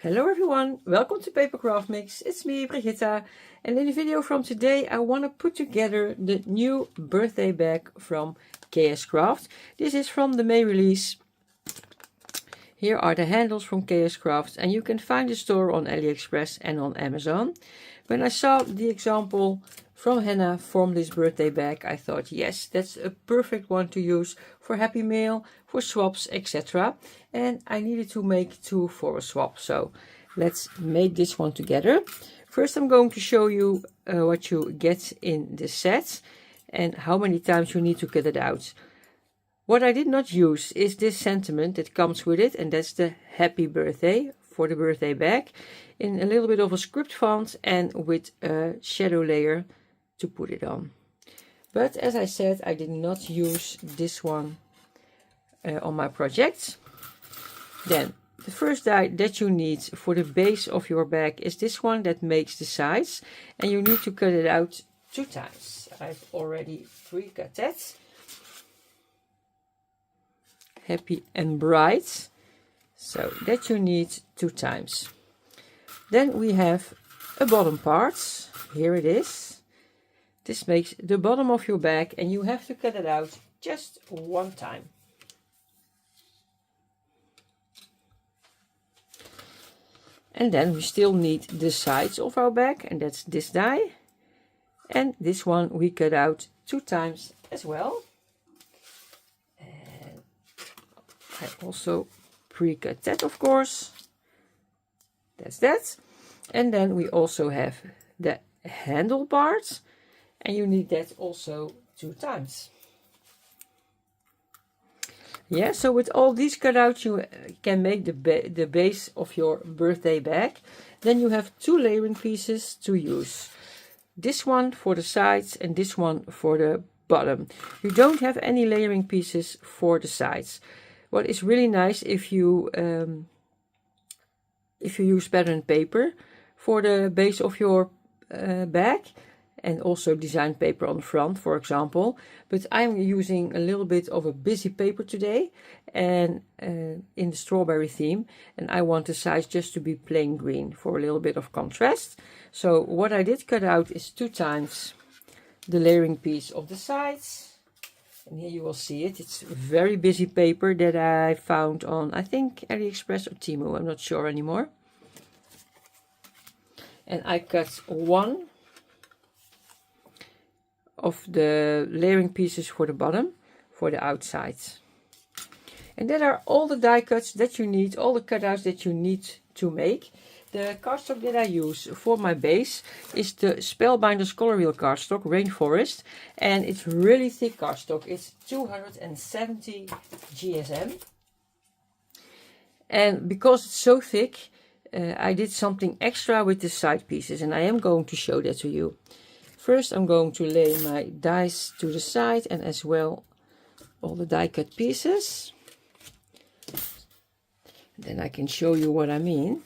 Hello everyone, welcome to Papercraft Mix. It's me, Brigitta, and in the video from today I want to put together the new birthday bag from KS Craft. This is from the May release. Here are the handles from KS Craft, and you can find the store on AliExpress and on Amazon. When I saw the example from Hannah from this birthday bag, I thought, yes, that's a perfect one to use for Happy Mail, for swaps, etc. And I needed to make two for a swap, so let's make this one together. First, I'm going to show you what you get in the set and how many times you need to cut it out. What I did not use is this sentiment that comes with it, and that's the happy birthday for the birthday bag in a little bit of a script font and with a shadow layer to put it on. But as I said, I did not use this one on my project. Then the first die that you need for the base of your bag is this one that makes the sides, and you need to cut it out 2 times. I've already pre-cut that. Happy and bright, so that you need 2 times. Then we have a bottom part. Here it is. This makes the bottom of your bag, and you have to cut it out just 1 time. And then we still need the sides of our bag, and that's this die. And this one we cut out 2 times as well. And I also pre-cut that, of course. That's that. And then we also have the handle part, and you need that also 2 times. Yeah, so with all these cutouts you can make the base of your birthday bag. Then you have 2 layering pieces to use. This one for the sides and this one for the bottom. You don't have any layering pieces for the sides. What is really nice if you use pattern paper for the base of your bag, and also design paper on the front, for example. But I'm using a little bit of a busy paper today, and in the strawberry theme, and I want the sides just to be plain green for a little bit of contrast. So what I did cut out is 2 times the layering piece of the sides. And here you will see it. It's very busy paper that I found on, I think, AliExpress or Temu, I'm not sure anymore. And I cut 1 of the layering pieces for the bottom, for the outside. And that are all the die cuts that you need, all the cutouts that you need to make. The cardstock that I use for my base is the Spellbinders Color Wheel cardstock, Rainforest, and it's really thick cardstock. It's 270 GSM. And because it's so thick, I did something extra with the side pieces, and I am going to show that to you. First, I'm going to lay my dies to the side, and as well all the die cut pieces. Then I can show you what I mean.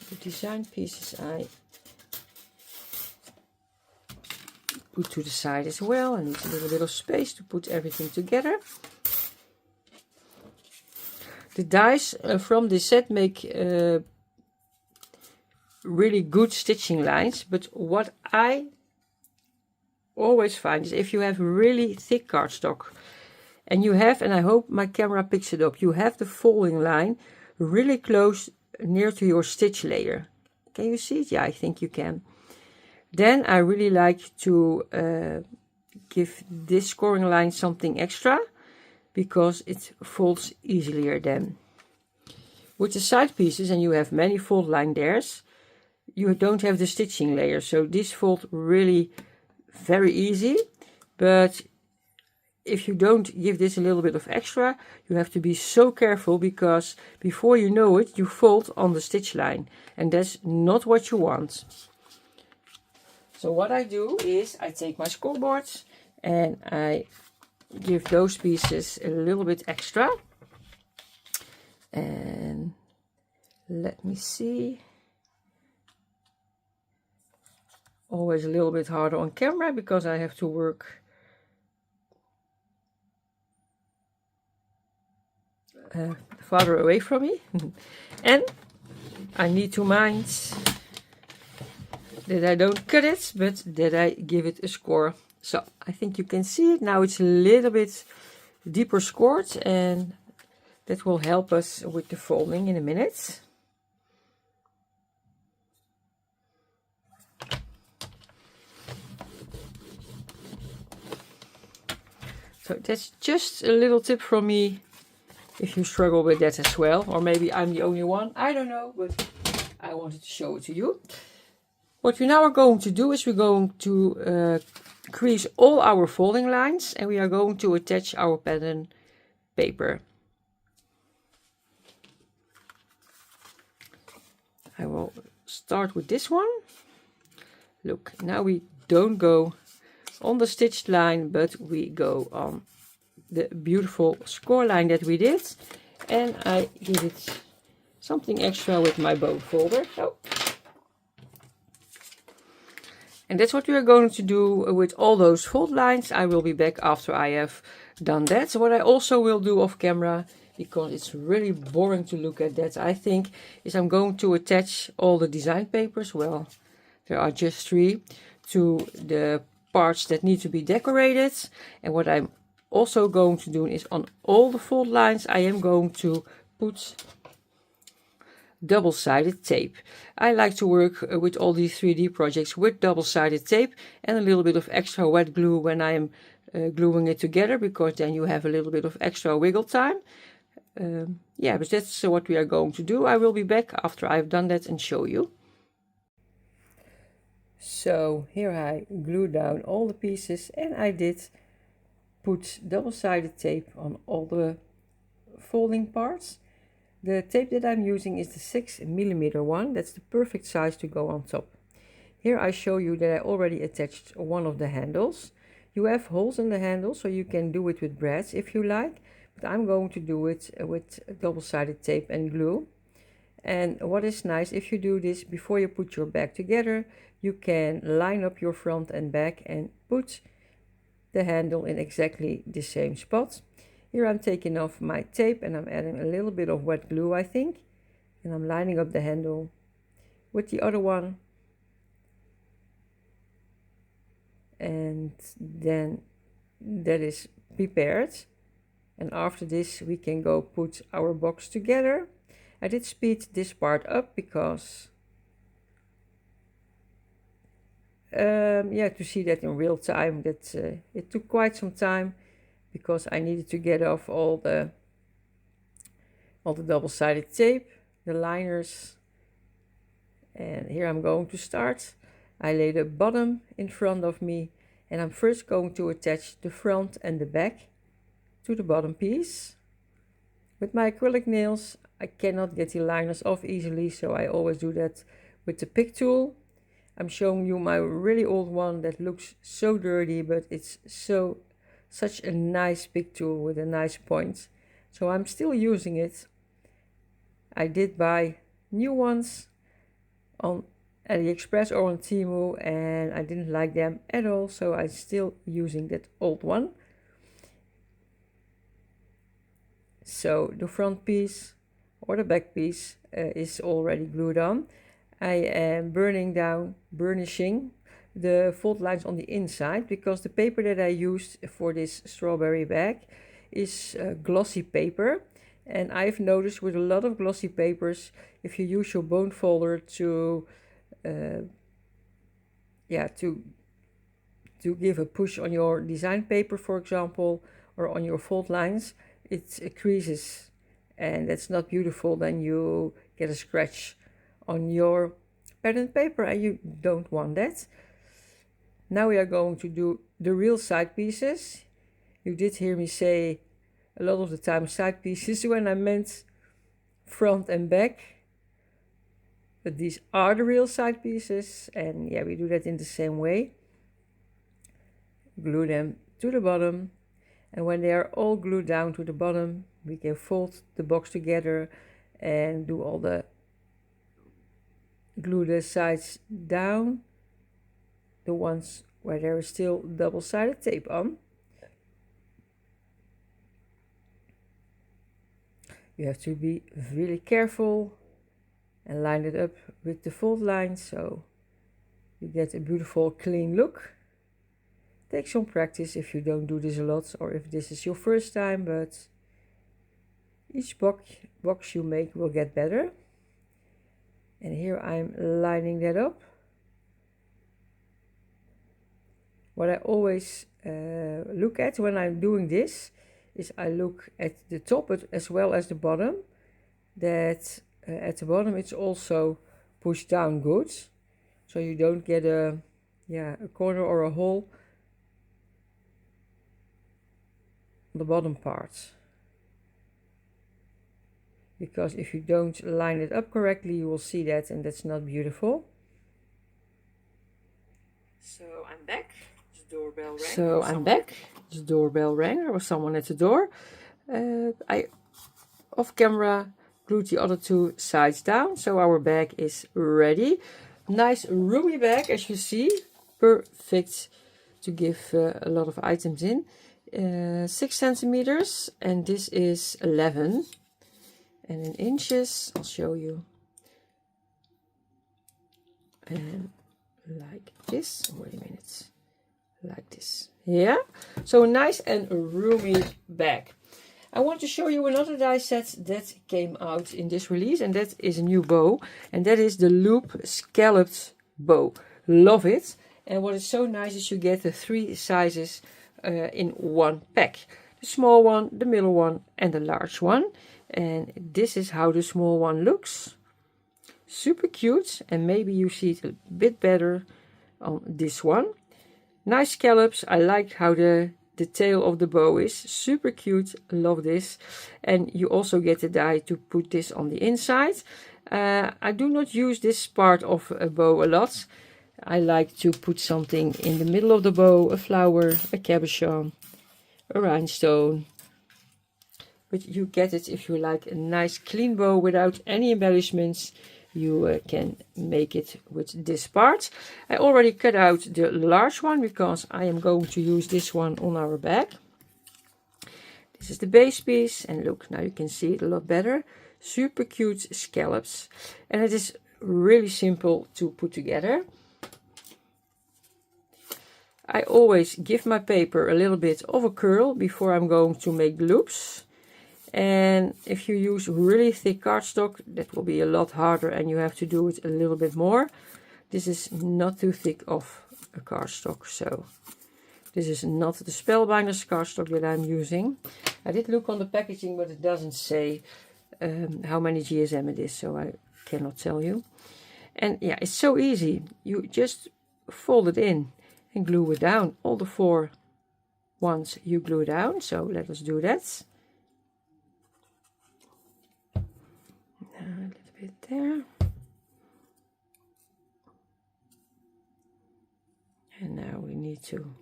The design pieces I put to the side as well. I need a little bit of space to put everything together. The dies from this set make really good stitching lines, but what I always find is if you have really thick cardstock and you have, and I hope my camera picks it up, you have the folding line really close near to your stitch layer. Can you see it? Yeah, I think you can. Then I really like to give this scoring line something extra, because it folds easier then. With the side pieces, and you have many fold line theirs, you don't have the stitching layer, so these fold really very easy. But if you don't give this a little bit of extra, you have to be so careful, because before you know it, you fold on the stitch line, and that's not what you want. So what I do is I take my scoreboards and I give those pieces a little bit extra. And let me see. Always a little bit harder on camera because I have to work farther away from me. And I need to mind that I don't cut it, but that I give it a score. So I think you can see it now. It's a little bit deeper scored, and that will help us with the folding in a minute. So that's just a little tip from me if you struggle with that as well. Or maybe I'm the only one, I don't know, but I wanted to show it to you. What we now are going to do is we're going to crease all our folding lines, and we are going to attach our pattern paper. I will start with this one. Look, now we don't go on the stitched line, but we go on the beautiful score line that we did, and I give it something extra with my bone folder. And that's what we are going to do with all those fold lines. I will be back after I have done that. So what I also will do off camera, because it's really boring to look at that, I think, is I'm going to attach all the design papers, well, there are just 3, to the parts that need to be decorated. And what I'm also going to do is on all the fold lines I am going to put double-sided tape. I like to work with all these 3D projects with double-sided tape and a little bit of extra wet glue when I am gluing it together, because then you have a little bit of extra wiggle time. Yeah, but that's what we are going to do. I will be back after I've done that and show you. So here I glued down all the pieces, and I did put double-sided tape on all the folding parts. The tape that I'm using is the 6mm one. That's the perfect size to go on top. Here I show you that I already attached one of the handles. You have holes in the handle, so you can do it with brads if you like, but I'm going to do it with double-sided tape and glue. And what is nice, if you do this before you put your bag together, you can line up your front and back and put the handle in exactly the same spot. Here I'm taking off my tape and I'm adding a little bit of wet glue, I think, and I'm lining up the handle with the other one, and then that is prepared. And after this we can go put our box together. I did speed this part up because yeah, to see that in real time, that it took quite some time, because I needed to get off all the double-sided tape, the liners. And here I'm going to start. I lay the bottom in front of me, and I'm first going to attach the front and the back to the bottom piece. With my acrylic nails I cannot get the liners off easily, so I always do that with the pick tool. I'm showing you my really old one that looks so dirty, but it's such a nice pick tool with a nice point, so I'm still using it. I did buy new ones on AliExpress or on Temu, and I didn't like them at all, so I'm still using that old one. So the front piece or the back piece is already glued on. I am burnishing the fold lines on the inside, because the paper that I used for this strawberry bag is glossy paper. And I've noticed with a lot of glossy papers, if you use your bone folder to give a push on your design paper, for example, or on your fold lines, it creases, and that's not beautiful. Then you get a scratch on your pattern paper, and you don't want that. Now we are going to do the real side pieces. You did hear me say a lot of the time side pieces when I meant front and back, but these are the real side pieces. And yeah, we do that in the same way. Glue them to the bottom, and when they are all glued down to the bottom, we can fold the box together and do all the glue the sides down, the ones where there is still double-sided tape on. you have to be really careful and line it up with the fold line so you get a beautiful clean look. Take some practice if you don't do this a lot or if this is your first time, but each box you make will get better. And here I'm lining that up. What I always look at when I'm doing this is I look at the top as well as the bottom, that at the bottom it's also pushed down good, so you don't get a corner or a hole on the bottom part. Because if you don't line it up correctly, you will see that, and that's not beautiful. So I'm back. The doorbell rang. There was someone at the door. I, off camera, glued the other two sides down, so our bag is ready. Nice roomy bag, as you see. Perfect to give a lot of items in. 6 centimeters, and this is 11. And in inches, I'll show you. And like this. Wait a minute. Like this. Yeah. So a nice and roomy bag. I want to show you another die set that came out in this release, and that is a new bow, and that is the Loop Scalloped Bow. Love it. And what is so nice is you get the 3 sizes in one pack. The small one, the middle one, and the large one. And this is how the small one looks. Super cute, and maybe you see it a bit better on this one. Nice scallops. I like how the tail of the bow is. Super cute. Love this. And you also get the die to put this on the inside. I do not use this part of a bow a lot. I like to put something in the middle of the bow. A flower, a cabochon, a rhinestone. But you get it if you like a nice clean bow without any embellishments. You can make it with this part. I already cut out the large one because I am going to use this one on our bag. This is the base piece, and look, now you can see it a lot better. Super cute scallops, and it is really simple to put together. I always give my paper a little bit of a curl before I'm going to make the loops. And if you use really thick cardstock, that will be a lot harder and you have to do it a little bit more. This is not too thick of a cardstock, so this is not the Spellbinders cardstock that I'm using. I did look on the packaging, but it doesn't say how many GSM it is, so I cannot tell you. And yeah, it's so easy. You just fold it in and glue it down. All the 4 ones you glue down, so let us do that. A little bit there. And now we need to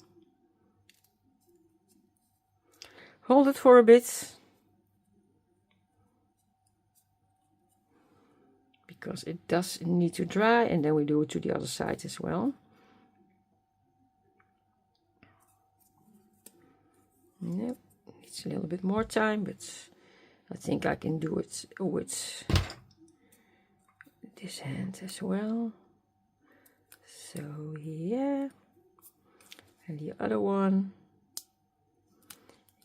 hold it for a bit, because it does need to dry, and then we do it to the other side as well. Yep, needs a little bit more time, but I think I can do it with this hand as well. So yeah, and the other one.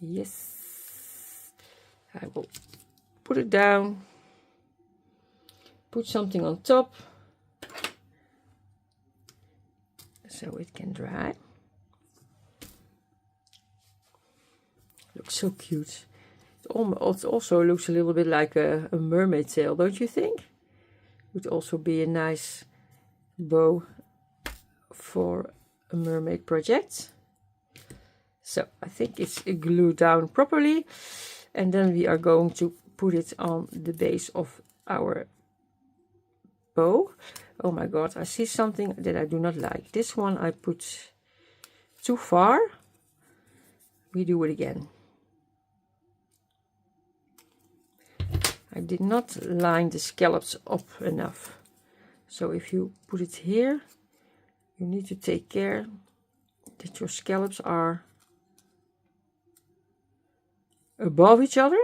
Yes, I will put it down, put something on top so it can dry. Looks so cute. It also looks a little bit like a mermaid tail, don't you think? Would also be a nice bow for a mermaid project. So I think it's glued down properly, and then we are going to put it on the base of our bow. Oh my god, I see something that I do not like. This one I put too far. We do it again. I did not line the scallops up enough. So if you put it here, you need to take care that your scallops are above each other.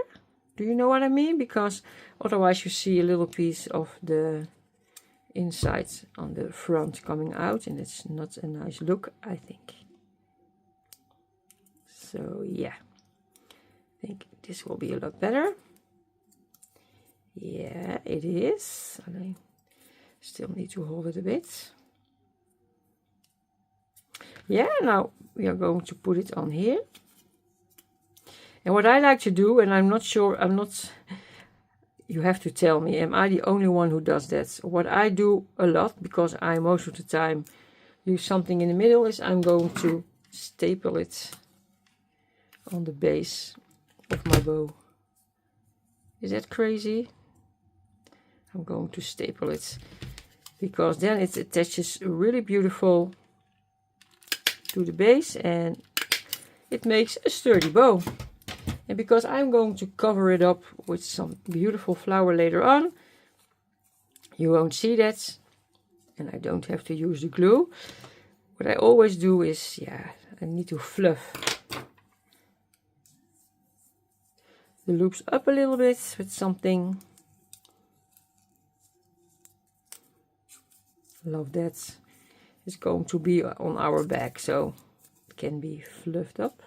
Do you know what I mean? Because otherwise you see a little piece of the inside on the front coming out, and it's not a nice look, I think. So yeah, I think this will be a lot better. Yeah, it is. I still need to hold it a bit. Yeah, now we are going to put it on here. And what I like to do, and I'm not sure, you have to tell me, am I the only one who does that? What I do a lot, because I most of the time use something in the middle, is I'm going to staple it on the base of my bow. Is that crazy? I'm going to staple it, because then it attaches really beautiful to the base and it makes a sturdy bow. And because I'm going to cover it up with some beautiful flower later on, you won't see that, and I don't have to use the glue. What I always do is, yeah, I need to fluff the loops up a little bit with something. Love that. It's going to be on our back, so it can be fluffed up.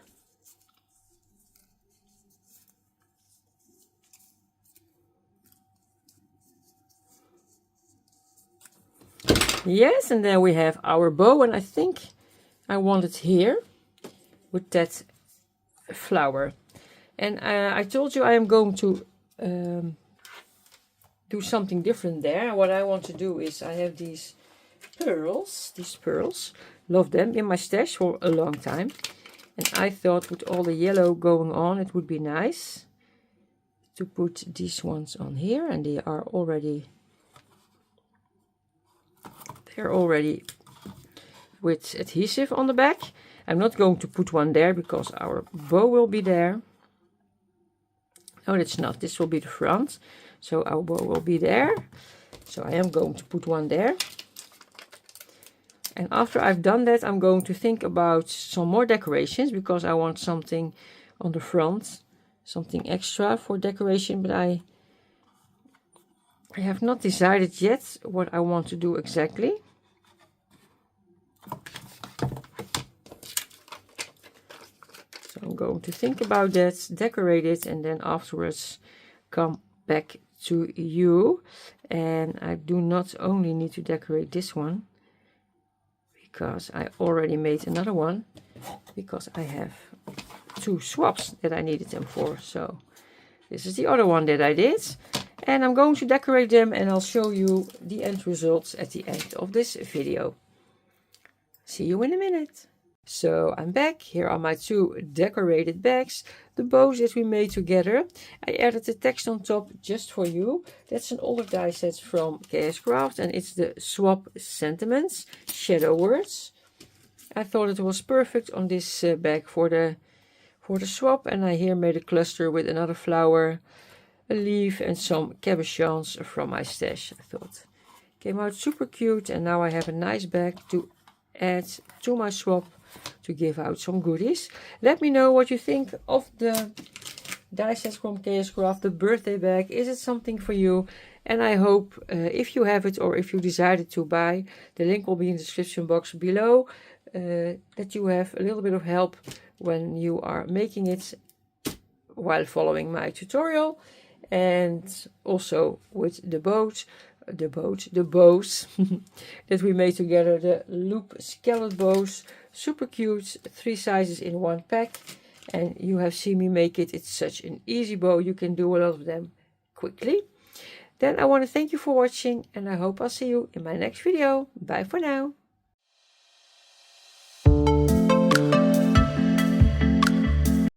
Yes, and then we have our bow, and I think I want it here with that flower. And I told you I am going to do something different there. What I want to do is, I have these pearls, love them, in my stash for a long time. And I thought with all the yellow going on, it would be nice to put these ones on here, and they are already, they're already with adhesive on the back. I'm not going to put one there because our bow will be there. No, it's not. This will be the front, so our bow will be there. So I am going to put one there. And after I've done that, I'm going to think about some more decorations, because I want something on the front, something extra for decoration, but I have not decided yet what I want to do exactly. So I'm going to think about that, decorate it, and then afterwards come back to you. And I do not only need to decorate this one, because I already made another one, because I have 2 swaps that I needed them for. So this is the other one that I did, and I'm going to decorate them, and I'll show you the end results at the end of this video. See you in a minute. So I'm back. Here are my 2 decorated bags, the bows that we made together. I added the text on top just for you. That's an older die set from KS Craft, and it's the Swap Sentiments Shadow Words. I thought it was perfect on this bag for the swap, and I here made a cluster with another flower, a leaf, and some cabochons from my stash. I thought came out super cute, and now I have a nice bag to add to my swap to give out some goodies. Let me know what you think of the die sets from KS Craft, the birthday bag. Is it something for you? And I hope if you have it, or if you decided to buy, the link will be in the description box below, that you have a little bit of help when you are making it while following my tutorial. And also with the bows that we made together, the loop scallop bows, super cute, 3 sizes in one pack. And you have seen me make it. It's such an easy bow, you can do a lot of them quickly. Then I want to thank you for watching, and I hope I'll see you in my next video. Bye for now.